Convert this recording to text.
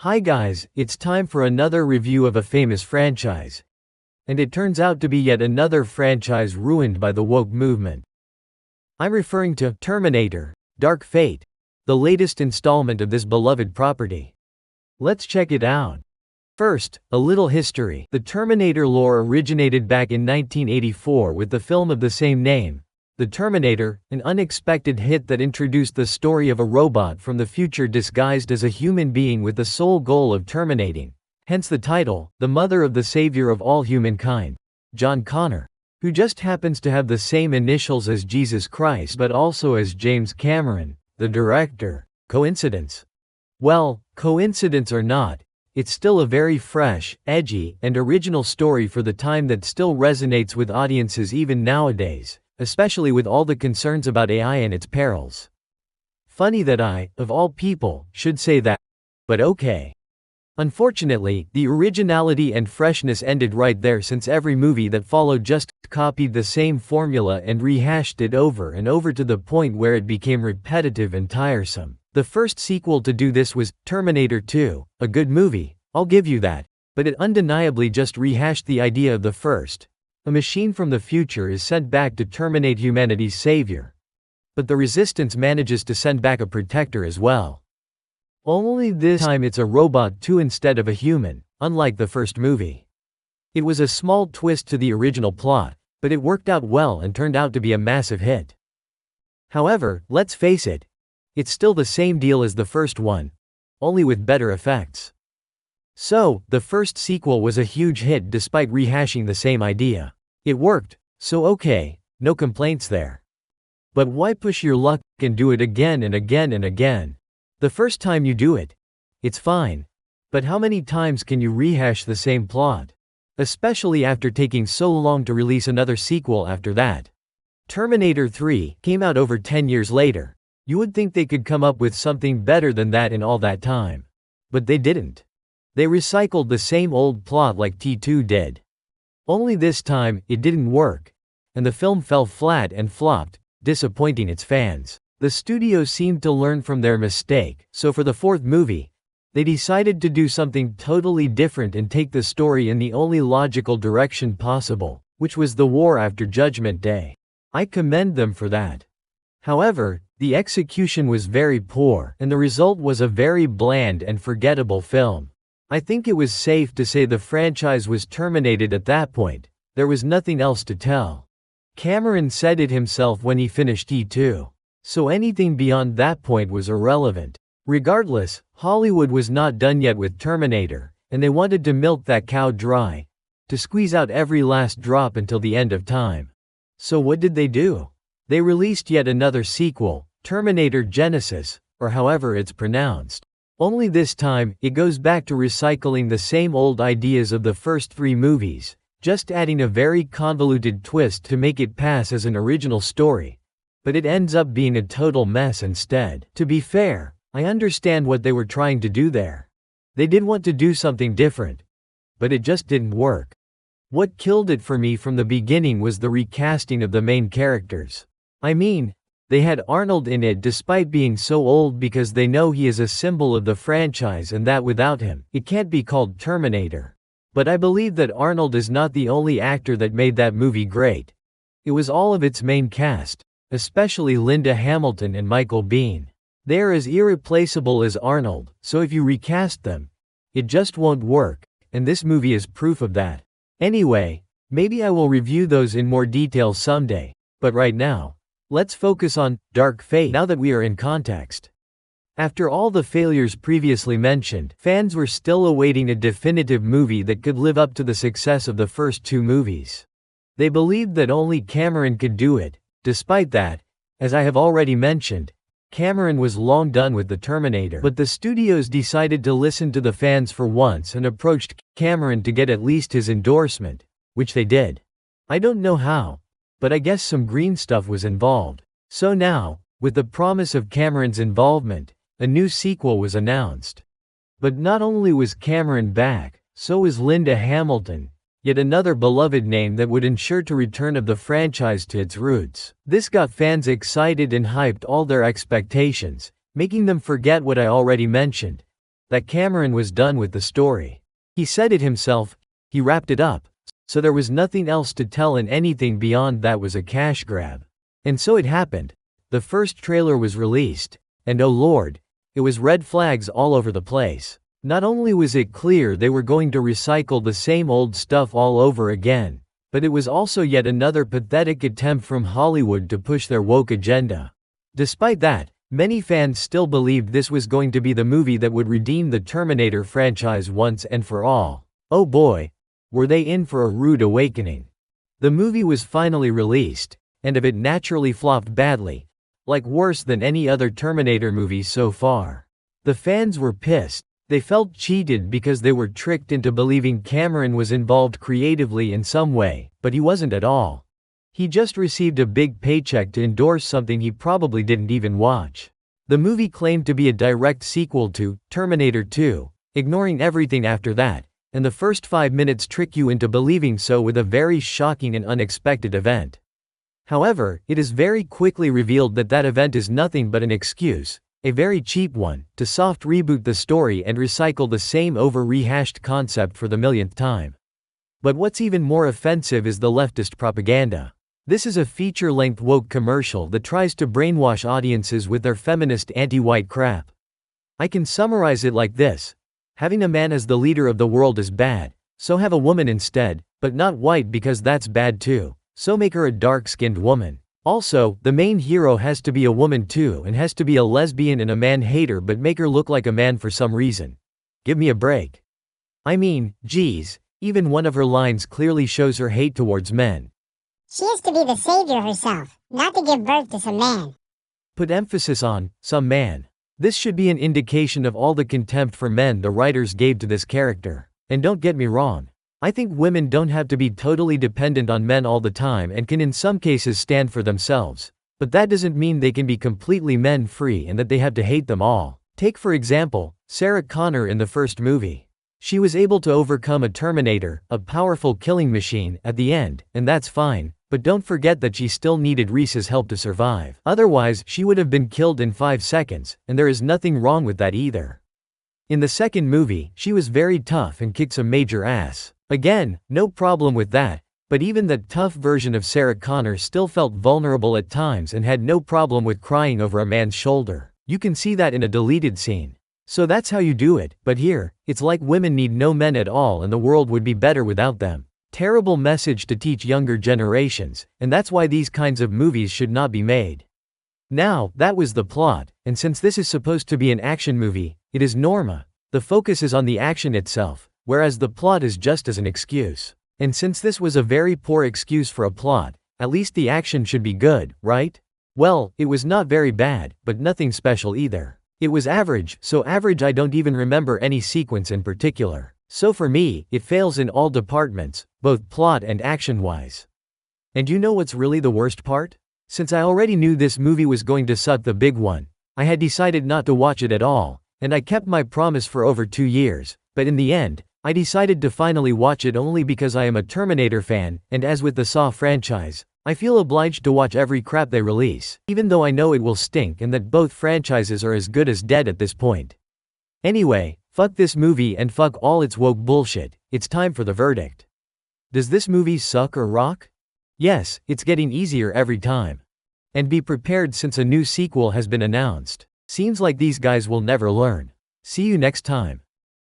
Hi guys, it's time for another review of a famous franchise. And it turns out to be yet another franchise ruined by the woke movement. I'm referring to Terminator Dark Fate, the latest installment of this beloved property. Let's check it out. First, a little history. The Terminator lore originated back in 1984 with the film of the same name, The Terminator, an unexpected hit that introduced the story of a robot from the future disguised as a human being with the sole goal of terminating, hence the title, the mother of the savior of all humankind, John Connor, who just happens to have the same initials as Jesus Christ but also as James Cameron, the director. Coincidence? Well, coincidence or not, it's still a very fresh, edgy, and original story for the time that still resonates with audiences even nowadays, especially with all the concerns about AI and its perils. Funny that I, of all people, should say that, but okay. Unfortunately, the originality and freshness ended right there, since every movie that followed just copied the same formula and rehashed it over and over to the point where it became repetitive and tiresome. The first sequel to do this was Terminator 2, a good movie, I'll give you that, but it undeniably just rehashed the idea of the first. A machine from the future is sent back to terminate humanity's savior. But the Resistance manages to send back a protector as well. Only this time it's a robot too instead of a human, unlike the first movie. It was a small twist to the original plot, but it worked out well and turned out to be a massive hit. However, let's face it, it's still the same deal as the first one, only with better effects. So, the first sequel was a huge hit despite rehashing the same idea. It worked, so okay, no complaints there. But why push your luck and do it again and again and again? The first time you do it, it's fine. But how many times can you rehash the same plot? Especially after taking so long to release another sequel after that. Terminator 3 came out over 10 years later. You would think they could come up with something better than that in all that time. But they didn't. They recycled the same old plot like T2 did. Only this time, it didn't work, and the film fell flat and flopped, disappointing its fans. The studio seemed to learn from their mistake, so for the fourth movie, they decided to do something totally different and take the story in the only logical direction possible, which was the war after Judgment Day. I commend them for that. However, the execution was very poor, and the result was a very bland and forgettable film. I think it was safe to say the franchise was terminated at that point. There was nothing else to tell. Cameron said it himself when he finished E2. So anything beyond that point was irrelevant. Regardless, Hollywood was not done yet with Terminator, and they wanted to milk that cow dry, to squeeze out every last drop until the end of time. So what did they do? They released yet another sequel, Terminator Genesis, or however it's pronounced. Only this time, it goes back to recycling the same old ideas of the first three movies, just adding a very convoluted twist to make it pass as an original story. But it ends up being a total mess instead. To be fair, I understand what they were trying to do there. They did want to do something different. But it just didn't work. What killed it for me from the beginning was the recasting of the main characters. I mean, they had Arnold in it despite being so old because they know he is a symbol of the franchise and that without him, it can't be called Terminator. But I believe that Arnold is not the only actor that made that movie great. It was all of its main cast, especially Linda Hamilton and Michael Biehn. They are as irreplaceable as Arnold, so if you recast them, it just won't work, and this movie is proof of that. Anyway, maybe I will review those in more detail someday, but right now, let's focus on Dark Fate now that we are in context. After all the failures previously mentioned, fans were still awaiting a definitive movie that could live up to the success of the first two movies. They believed that only Cameron could do it. Despite that, as I have already mentioned, Cameron was long done with the Terminator. But the studios decided to listen to the fans for once and approached Cameron to get at least his endorsement, which they did. I don't know how, but I guess some green stuff was involved. So now, with the promise of Cameron's involvement, a new sequel was announced. But not only was Cameron back, so was Linda Hamilton, yet another beloved name that would ensure to return of the franchise to its roots. This got fans excited and hyped all their expectations, making them forget what I already mentioned, that Cameron was done with the story. He said it himself, he wrapped it up, so there was nothing else to tell and anything beyond that was a cash grab. And so it happened. The first trailer was released, and oh lord, it was red flags all over the place. Not only was it clear they were going to recycle the same old stuff all over again, but it was also yet another pathetic attempt from Hollywood to push their woke agenda. Despite that, many fans still believed this was going to be the movie that would redeem the Terminator franchise once and for all. Oh boy, were they in for a rude awakening. The movie was finally released, and it naturally flopped badly, like worse than any other Terminator movie so far. The fans were pissed. They felt cheated because they were tricked into believing Cameron was involved creatively in some way, but he wasn't at all. He just received a big paycheck to endorse something he probably didn't even watch. The movie claimed to be a direct sequel to Terminator 2, ignoring everything after that, and the first 5 minutes trick you into believing so with a very shocking and unexpected event. However, it is very quickly revealed that that event is nothing but an excuse, a very cheap one, to soft reboot the story and recycle the same over-rehashed concept for the millionth time. But what's even more offensive is the leftist propaganda. This is a feature-length woke commercial that tries to brainwash audiences with their feminist anti-white crap. I can summarize it like this. Having a man as the leader of the world is bad, so have a woman instead, but not white because that's bad too, so make her a dark-skinned woman. Also, the main hero has to be a woman too and has to be a lesbian and a man-hater but make her look like a man for some reason. Give me a break. I mean, geez, even one of her lines clearly shows her hate towards men. She has to be the savior herself, not to give birth to some man. Put emphasis on, some man. This should be an indication of all the contempt for men the writers gave to this character. And don't get me wrong. I think women don't have to be totally dependent on men all the time and can in some cases stand for themselves. But that doesn't mean they can be completely men-free and that they have to hate them all. Take for example, Sarah Connor in the first movie. She was able to overcome a Terminator, a powerful killing machine, at the end, and that's fine, but don't forget that she still needed Reese's help to survive. Otherwise, she would have been killed in 5 seconds, and there is nothing wrong with that either. In the second movie, she was very tough and kicked some major ass. Again, no problem with that, but even the tough version of Sarah Connor still felt vulnerable at times and had no problem with crying over a man's shoulder. You can see that in a deleted scene. So that's how you do it, but here, it's like women need no men at all and the world would be better without them. Terrible message to teach younger generations, and that's why these kinds of movies should not be made. Now, that was the plot, and since this is supposed to be an action movie, it is Norma. The focus is on the action itself, whereas the plot is just as an excuse. And since this was a very poor excuse for a plot, at least the action should be good, right? Well, it was not very bad, but nothing special either. It was average, so average I don't even remember any sequence in particular. So for me, it fails in all departments, both plot and action-wise. And you know what's really the worst part? Since I already knew this movie was going to suck the big one, I had decided not to watch it at all, and I kept my promise for over 2 years, but in the end, I decided to finally watch it only because I am a Terminator fan, and as with the Saw franchise, I feel obliged to watch every crap they release, even though I know it will stink and that both franchises are as good as dead at this point. Anyway, fuck this movie and fuck all its woke bullshit, it's time for the verdict. Does this movie suck or rock? Yes, it's getting easier every time. And be prepared since a new sequel has been announced. Seems like these guys will never learn. See you next time.